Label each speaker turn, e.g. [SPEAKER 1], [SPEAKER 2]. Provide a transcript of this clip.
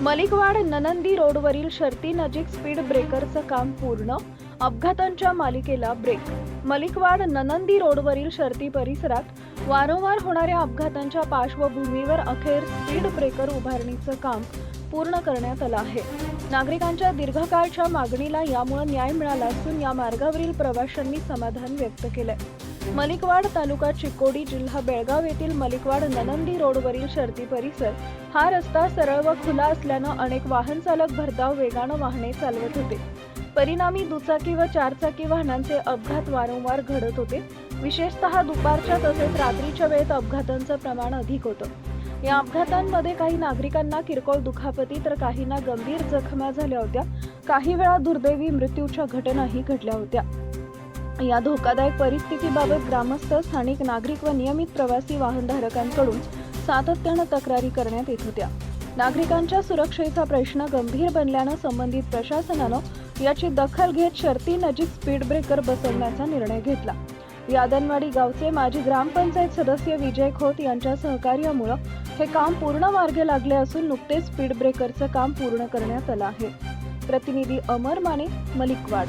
[SPEAKER 1] मलिकवाड ननंदी रोडवरील शर्ती नजीक स्पीड ब्रेकरचं काम पूर्ण, अपघातांच्या मालिकेला ब्रेक। मलिकवाड ननंदी रोडवरील शर्ती परिसरात वारंवार होणाऱ्या अपघातांच्या पार्श्वभूमीवर अखेर स्पीड ब्रेकर उभारणीचं काम पूर्ण करण्यात आलं आहे। नागरिकांच्या दीर्घकाळच्या मागणीला यामुळे न्याय मिळाला असून या मार्गावरील प्रवाशांनी समाधान व्यक्त केलंय। मलिकवाड तालुका चिकोडी जिल्हा बेळगाव येथील मलिकवाड ननंदी रोडवरील शर्ती परिसर हा रस्ता सरळ व खुला असल्यानं अनेक वाहन चालक भरधाव वेगानं वाहने चालवत होते। परिणामी दुचाकी व चारचाकी वाहनांचे अपघात वारंवार घडत होते। विशेषतः दुपारच्या तसेच रात्रीच्या वेळेत अपघातांचं प्रमाण अधिक होतं। या अपघातांमध्ये काही नागरिकांना किरकोळ दुखापती तर काहींना गंभीर जखमा झाल्या होत्या। काही वेळा दुर्दैवी मृत्यूच्या घटनाही घडल्या होत्या। या धोकादायक परिस्थितीबाबत ग्रामस्थ, स्थानिक नागरिक व नियमित प्रवासी वाहनधारकांकडून सातत्यानं तक्रारी करण्यात येत होत्या। नागरिकांच्या सुरक्षेचा प्रश्न गंभीर बनल्यानं संबंधित प्रशासनानं याची दखल घेत शर्ती नजीक स्पीड ब्रेकर बसवण्याचा निर्णय घेतला। यादनवाडी गावचे माजी ग्रामपंचायत सदस्य विजय खोत यांच्या सहकार्यामुळे हे काम पूर्ण मार्गी लागले असून नुकतेच स्पीड ब्रेकरचं काम पूर्ण करण्यात आलं आहे। प्रतिनिधी अमर माने, मलिकवाड।